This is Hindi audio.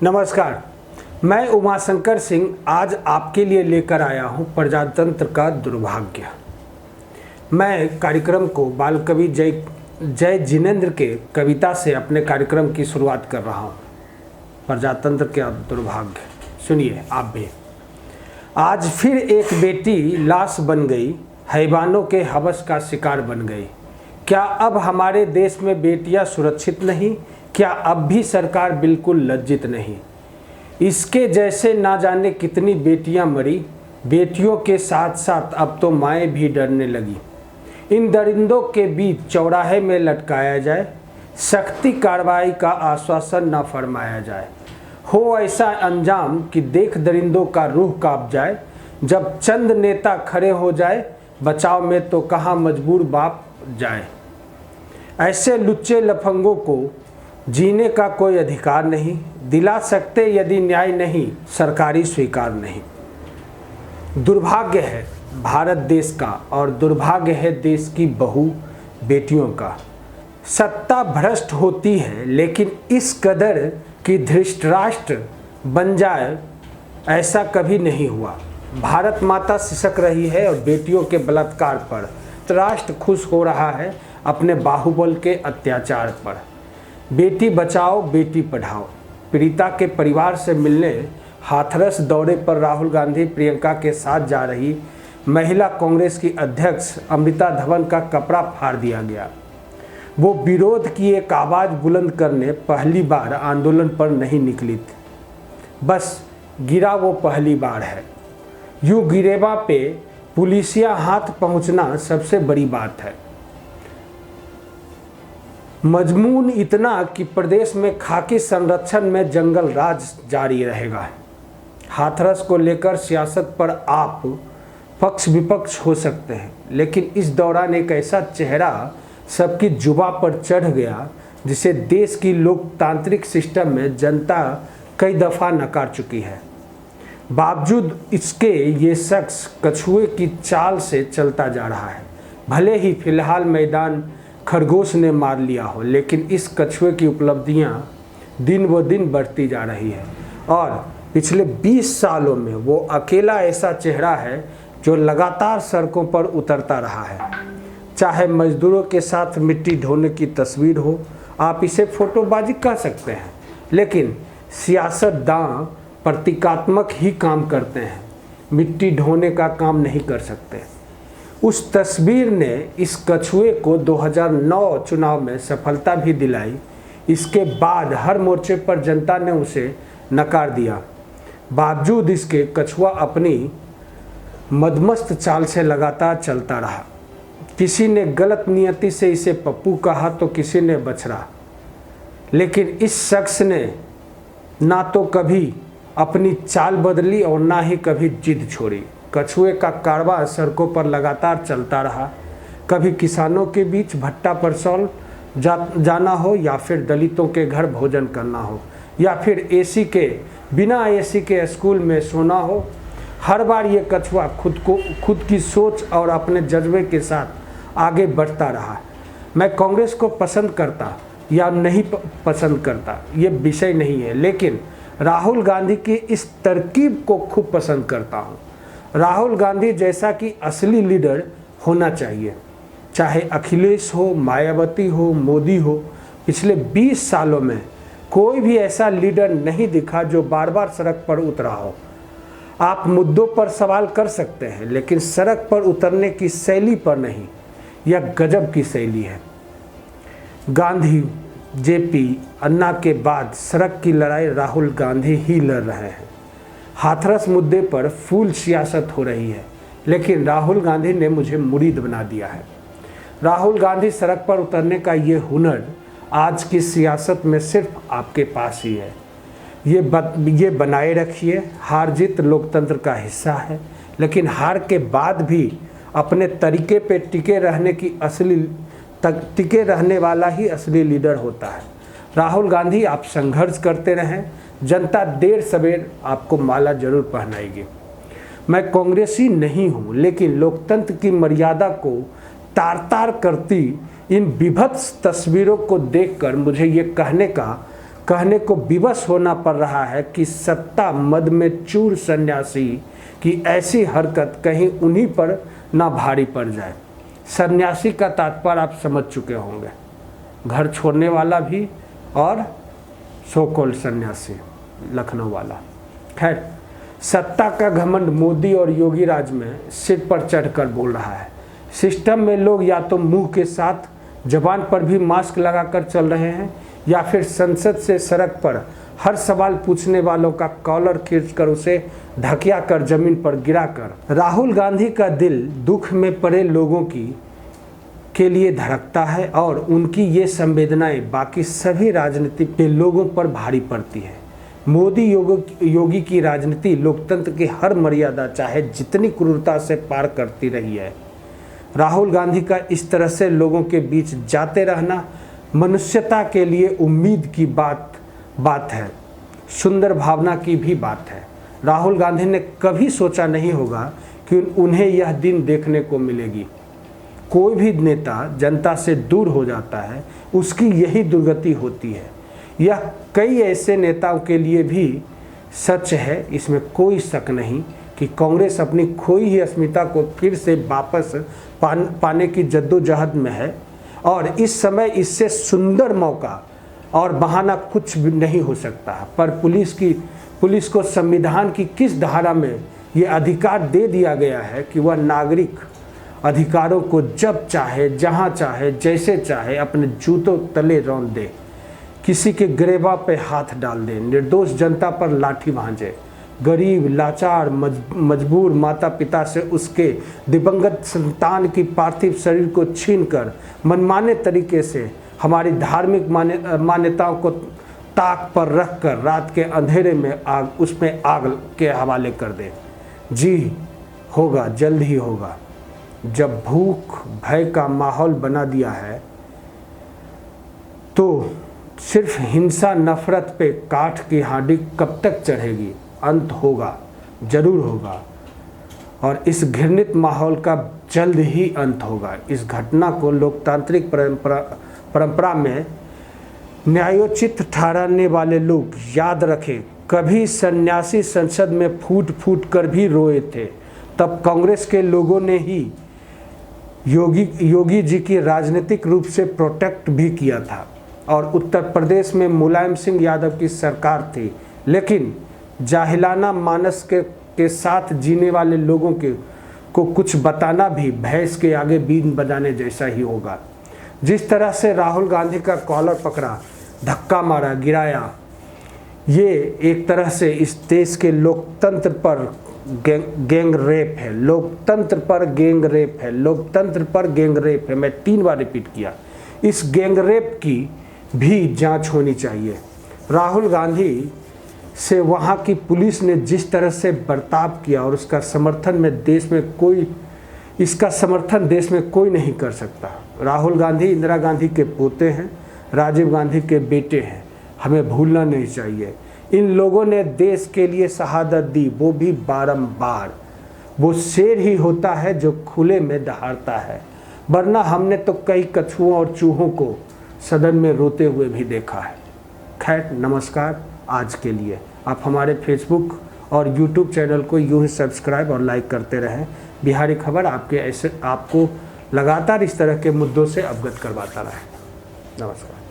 नमस्कार, मैं उमाशंकर सिंह आज आपके लिए लेकर आया हूं प्रजातंत्र का दुर्भाग्य। मैं कार्यक्रम को बाल कवि जय जिनेंद्र के कविता से अपने कार्यक्रम की शुरुआत कर रहा हूं। प्रजातंत्र का दुर्भाग्य सुनिए आप भी। आज फिर एक बेटी लाश बन गई, हैवानों के हवस का शिकार बन गई। क्या अब हमारे देश में बेटियां सुरक्षित नहीं? क्या अब भी सरकार बिल्कुल लज्जित नहीं? इसके जैसे ना जाने कितनी बेटियां मरी, बेटियों के साथ साथ अब तो माएँ भी डरने लगी। इन दरिंदों के बीच चौराहे में लटकाया जाए, सख्ती कार्रवाई का आश्वासन न फरमाया जाए। हो ऐसा अंजाम कि देख दरिंदों का रूह कांप जाए। जब चंद नेता खड़े हो जाए, बचाव में तो कहाँ मजबूर बाप जाए। ऐसे लुच्चे लफंगों को जीने का कोई अधिकार नहीं, दिला सकते यदि न्याय नहीं, सरकारी स्वीकार नहीं। दुर्भाग्य है भारत देश का और दुर्भाग्य है देश की बहू बेटियों का। सत्ता भ्रष्ट होती है, लेकिन इस कदर कि धृतराष्ट्र बन जाए ऐसा कभी नहीं हुआ। भारत माता सिसक रही है और बेटियों के बलात्कार पर राष्ट्र खुश हो रहा है अपने बाहुबल के अत्याचार पर। बेटी बचाओ बेटी पढ़ाओ। पीड़िता के परिवार से मिलने हाथरस दौरे पर राहुल गांधी प्रियंका के साथ जा रही महिला कांग्रेस की अध्यक्ष अमृता धवन का कपड़ा फाड़ दिया गया। वो विरोध की एक आवाज़ बुलंद करने पहली बार आंदोलन पर नहीं निकली थी, बस गिरा वो पहली बार है। यूँ गिरेवा पे पुलिसिया हाथ पहुंचना सबसे बड़ी बात है। मजमून इतना कि प्रदेश में खाकी संरक्षण में जंगल राज जारी रहेगा। हाथरस को लेकर सियासत पर आप पक्ष विपक्ष हो सकते हैं, लेकिन इस दौरान एक ऐसा चेहरा सबकी जुबां पर चढ़ गया जिसे देश की लोकतांत्रिक सिस्टम में जनता कई दफ़ा नकार चुकी है। बावजूद इसके ये शख्स कछुए की चाल से चलता जा रहा है। भले ही फिलहाल मैदान खरगोश ने मार लिया हो, लेकिन इस कछुए की उपलब्धियां दिन व दिन बढ़ती जा रही है और पिछले 20 सालों में वो अकेला ऐसा चेहरा है जो लगातार सड़कों पर उतरता रहा है। चाहे मजदूरों के साथ मिट्टी ढोने की तस्वीर हो, आप इसे फोटोबाजी कह सकते हैं, लेकिन सियासतदान प्रतीकात्मक ही काम करते हैं, मिट्टी ढोने का काम नहीं कर सकते। उस तस्वीर ने इस कछुए को 2009 चुनाव में सफलता भी दिलाई। इसके बाद हर मोर्चे पर जनता ने उसे नकार दिया। बावजूद इसके कछुआ अपनी मदमस्त चाल से लगातार चलता रहा। किसी ने गलत नियति से इसे पप्पू कहा तो किसी ने बछड़ा, लेकिन इस शख्स ने ना तो कभी अपनी चाल बदली और ना ही कभी जिद छोड़ी। कछुए का कारवां सड़कों पर लगातार चलता रहा। कभी किसानों के बीच भट्टा पर सौल जाना हो, या फिर दलितों के घर भोजन करना हो, या फिर बिना एसी के स्कूल में सोना हो। हर बार ये कछुआ खुद की सोच और अपने जज्बे के साथ आगे बढ़ता रहा। मैं कांग्रेस को पसंद करता या नहीं पसंद करता ये विषय नहीं है, लेकिन राहुल गांधी की इस तरकीब को खूब पसंद करता हूँ। राहुल गांधी जैसा कि असली लीडर होना चाहिए, चाहे अखिलेश हो, मायावती हो, मोदी हो। पिछले 20 सालों में कोई भी ऐसा लीडर नहीं दिखा जो बार बार सड़क पर उतरा हो। आप मुद्दों पर सवाल कर सकते हैं, लेकिन सड़क पर उतरने की शैली पर नहीं। यह गजब की शैली है। गांधी, जेपी, अन्ना के बाद सड़क की लड़ाई राहुल गांधी ही लड़ रहे हैं। हाथरस मुद्दे पर फूल सियासत हो रही है, लेकिन राहुल गांधी ने मुझे मुरीद बना दिया है। राहुल गांधी सड़क पर उतरने का ये हुनर आज की सियासत में सिर्फ आपके पास ही है। ये बनाए रखिए। हार जीत लोकतंत्र का हिस्सा है, लेकिन हार के बाद भी अपने तरीके पे टिके रहने वाला ही असली लीडर होता है। राहुल गांधी, आप संघर्ष करते रहें, जनता देर सवेर आपको माला जरूर पहनाएगी। मैं कांग्रेसी नहीं हूँ, लेकिन लोकतंत्र की मर्यादा को तार तार करती इन विभत्स तस्वीरों को देखकर मुझे ये कहने का कहने को विवश होना पड़ रहा है कि सत्ता मद में चूर सन्यासी की ऐसी हरकत कहीं उन्हीं पर ना भारी पड़ जाए। सन्यासी का तात्पर्य आप समझ चुके होंगे, घर छोड़ने वाला भी और सोकोल सन्यासी लखनऊ वाला। खैर, सत्ता का घमंड मोदी और योगी राज में सिर पर चढ़कर बोल रहा है। सिस्टम में लोग या तो मुंह के साथ जबान पर भी मास्क लगाकर चल रहे हैं या फिर संसद से सड़क पर हर सवाल पूछने वालों का कॉलर खींचकर उसे ढकिया कर जमीन पर गिराकर। राहुल गांधी का दिल दुख में पड़े लोगों के लिए धड़कता है और उनकी ये संवेदनाएं बाकी सभी राजनीति के लोगों पर भारी पड़ती है। मोदी योगी की राजनीति लोकतंत्र की हर मर्यादा चाहे जितनी क्रूरता से पार करती रही है। राहुल गांधी का इस तरह से लोगों के बीच जाते रहना मनुष्यता के लिए उम्मीद की बात है, सुंदर भावना की भी बात है। राहुल गांधी ने कभी सोचा नहीं होगा कि उन्हें यह दिन देखने को मिलेगी। कोई भी नेता जनता से दूर हो जाता है, उसकी यही दुर्गति होती है। यह कई ऐसे नेताओं के लिए भी सच है, इसमें कोई शक नहीं कि कांग्रेस अपनी खोई हुई अस्मिता को फिर से वापस पाने की जद्दोजहद में है और इस समय इससे सुंदर मौका और बहाना कुछ भी नहीं हो सकता। पर पुलिस को संविधान की किस धारा में ये अधिकार दे दिया गया है कि वह नागरिक अधिकारों को जब चाहे, जहां चाहे, जैसे चाहे अपने जूतों तले रौंद दे, किसी के गिरेबा पे हाथ डाल दे, निर्दोष जनता पर लाठी भांजे, गरीब, लाचार, मजबूर माता पिता से उसके दिवंगत संतान की पार्थिव शरीर को छीनकर मनमाने तरीके से हमारी धार्मिक मान्यताओं को ताक पर रखकर रात के अंधेरे में उसमें आग के हवाले कर दे। जी होगा, जल्द ही होगा। जब भूख भय का माहौल बना दिया है तो सिर्फ हिंसा नफरत पे काठ की हांडी कब तक चढ़ेगी? अंत होगा, जरूर होगा और इस घृणित माहौल का जल्द ही अंत होगा। इस घटना को लोकतांत्रिक परंपरा में न्यायोचित ठहराने वाले लोग याद रखें। कभी सन्यासी संसद में फूट फूट कर भी रोए थे, तब कांग्रेस के लोगों ने ही योगी जी की राजनीतिक रूप से प्रोटेक्ट भी किया था और उत्तर प्रदेश में मुलायम सिंह यादव की सरकार थी। लेकिन जाहिलाना मानस के साथ जीने वाले लोगों को कुछ बताना भी भैंस के आगे बीन बजाने जैसा ही होगा। जिस तरह से राहुल गांधी का कॉलर पकड़ा, धक्का मारा, गिराया, ये एक तरह से इस देश के लोकतंत्र पर गैंग रेप है। लोकतंत्र पर गैंग रेप है, लोकतंत्र पर गैंग रेप है। मैं 3 बार रिपीट किया। इस गैंग रेप की भी जांच होनी चाहिए। राहुल गांधी से वहाँ की पुलिस ने जिस तरह से बर्ताव किया और उसका समर्थन में इसका समर्थन देश में कोई नहीं कर सकता। राहुल गांधी इंदिरा गांधी के पोते हैं, राजीव गांधी के बेटे हैं, हमें भूलना नहीं चाहिए। इन लोगों ने देश के लिए शहादत दी, वो भी बारंबार। वो शेर ही होता है जो खुले में दहाड़ता है, वरना हमने तो कई कछुओं और चूहों को सदन में रोते हुए भी देखा है। खैर, नमस्कार। आज के लिए आप हमारे फेसबुक और यूट्यूब चैनल को यूं ही सब्सक्राइब और लाइक करते रहें। बिहारी खबर आपको लगातार इस तरह के मुद्दों से अवगत करवाता रहे। नमस्कार।